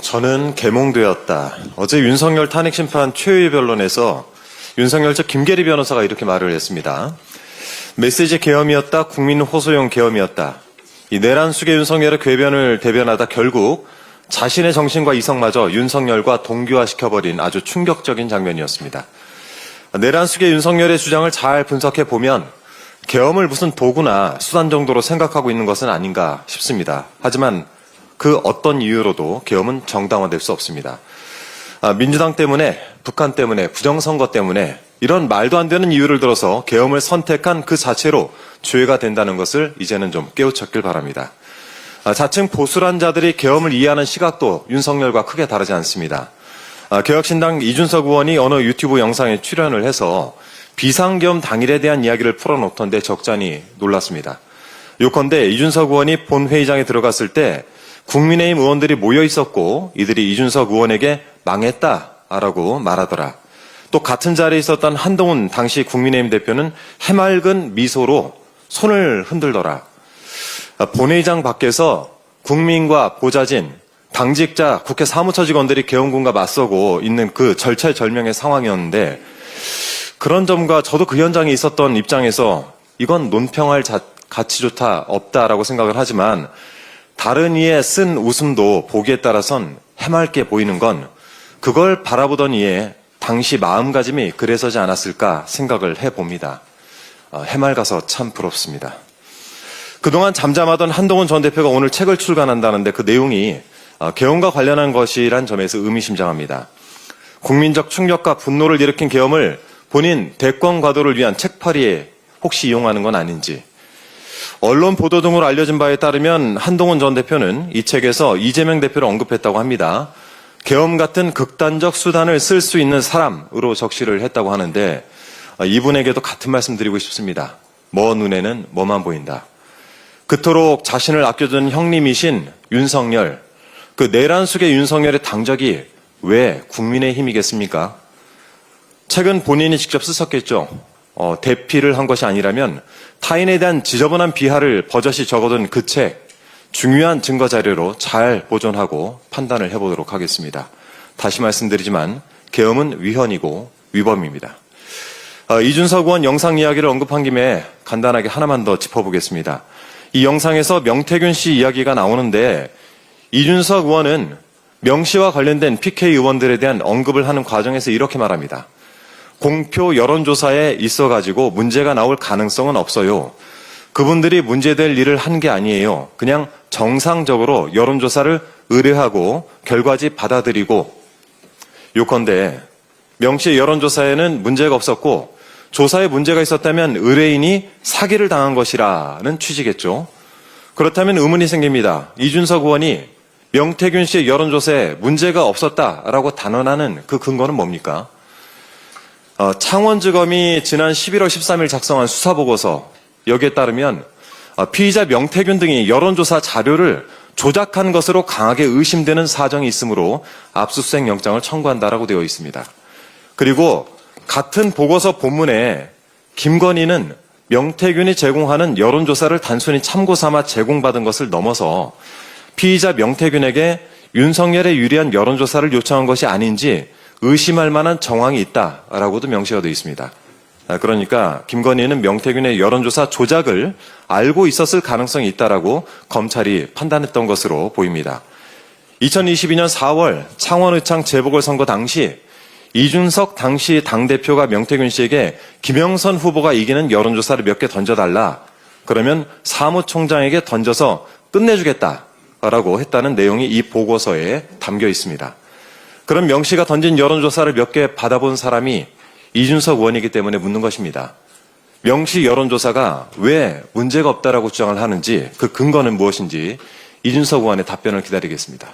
저는 계몽되었다. 어제 윤석열 탄핵심판 최후의 변론에서 윤석열 측 김계리 변호사가 이렇게 말을 했습니다. 메시지 계엄이었다. 국민 호소용 계엄이었다. 이 내란 속의 윤석열의 궤변을 대변하다 결국 자신의 정신과 이성마저 윤석열과 동규화시켜버린 아주 충격적인 장면이었습니다. 내란 속의 윤석열의 주장을 잘 분석해보면 계엄을 무슨 도구나 수단 정도로 생각하고 있는 것은 아닌가 싶습니다. 하지만 그 어떤 이유로도 계엄은 정당화될 수 없습니다. 민주당 때문에, 북한 때문에, 부정선거 때문에 이런 말도 안 되는 이유를 들어서 계엄을 선택한 그 자체로 죄가 된다는 것을 이제는 좀 깨우쳤길 바랍니다. 자칭 보수란 자들이 계엄을 이해하는 시각도 윤석열과 크게 다르지 않습니다. 개혁신당 이준석 의원이 어느 유튜브 영상에 출연을 해서 비상계엄 당일에 대한 이야기를 풀어놓던데 적잖이 놀랐습니다. 요컨대 이준석 의원이 본회의장에 들어갔을 때 국민의힘 의원들이 모여 있었고 이들이 이준석 의원에게 망했다라고 말하더라. 또 같은 자리에 있었던 한동훈 당시 국민의힘 대표는 해맑은 미소로 손을 흔들더라. 본회의장 밖에서 국민과 보좌진, 당직자, 국회 사무처 직원들이 계엄군과 맞서고 있는 그 절체절명의 상황이었는데 그런 점과 저도 그 현장에 있었던 입장에서 이건 논평할 가치조차 없다라고 생각을 하지만 다른 이의 쓴 웃음도 보기에 따라선 해맑게 보이는 건 그걸 바라보던 이의 당시 마음가짐이 그래서지 않았을까 생각을 해봅니다. 해맑아서 참 부럽습니다. 그동안 잠잠하던 한동훈 전 대표가 오늘 책을 출간한다는데 그 내용이 계엄과 관련한 것이란 점에서 의미심장합니다. 국민적 충격과 분노를 일으킨 계엄을 본인 대권 과도를 위한 책팔이에 혹시 이용하는 건 아닌지. 언론 보도 등으로 알려진 바에 따르면 한동훈 전 대표는 이 책에서 이재명 대표를 언급했다고 합니다. 계엄 같은 극단적 수단을 쓸 수 있는 사람으로 적시를 했다고 하는데 이분에게도 같은 말씀 드리고 싶습니다. 뭐 눈에는 뭐만 보인다. 그토록 자신을 아껴주는 형님이신 윤석열, 그 내란 속의 윤석열의 당적이 왜 국민의힘이겠습니까? 책은 본인이 직접 쓰셨겠죠. 대피를 한 것이 아니라면 타인에 대한 지저분한 비하를 버젓이 적어둔 그 책, 중요한 증거 자료로 잘 보존하고 판단을 해보도록 하겠습니다. 다시 말씀드리지만 계엄은 위헌이고 위법입니다. 이준석 의원 영상 이야기를 언급한 김에 간단하게 하나만 더 짚어보겠습니다. 이 영상에서 명태균 씨 이야기가 나오는데 이준석 의원은 명 씨와 관련된 PK 의원들에 대한 언급을 하는 과정에서 이렇게 말합니다. 공표 여론조사에 있어가지고 문제가 나올 가능성은 없어요. 그분들이 문제될 일을 한 게 아니에요. 그냥 정상적으로 여론조사를 의뢰하고 결과지 받아들이고 요컨대 명 씨의 여론조사에는 문제가 없었고 조사에 문제가 있었다면 의뢰인이 사기를 당한 것이라는 취지겠죠. 그렇다면 의문이 생깁니다. 이준석 의원이 명태균 씨의 여론조사에 문제가 없었다라고 단언하는 그 근거는 뭡니까? 창원지검이 지난 11월 13일 작성한 수사보고서 여기에 따르면 피의자 명태균 등이 여론조사 자료를 조작한 것으로 강하게 의심되는 사정이 있으므로 압수수색 영장을 청구한다라고 되어 있습니다. 그리고 같은 보고서 본문에 김건희는 명태균이 제공하는 여론조사를 단순히 참고 삼아 제공받은 것을 넘어서 피의자 명태균에게 윤석열에 유리한 여론조사를 요청한 것이 아닌지 의심할 만한 정황이 있다라고도 명시가 되어 있습니다. 그러니까 김건희는 명태균의 여론조사 조작을 알고 있었을 가능성이 있다라고 검찰이 판단했던 것으로 보입니다. 2022년 4월 창원의창 재보궐선거 당시 이준석 당시 당대표가 명태균 씨에게 김영선 후보가 이기는 여론조사를 몇 개 던져달라. 그러면 사무총장에게 던져서 끝내주겠다라고 했다는 내용이 이 보고서에 담겨 있습니다. 그럼 명 씨가 던진 여론조사를 몇 개 받아본 사람이 이준석 의원이기 때문에 묻는 것입니다. 명 씨 여론조사가 왜 문제가 없다라고 주장을 하는지 그 근거는 무엇인지 이준석 의원의 답변을 기다리겠습니다.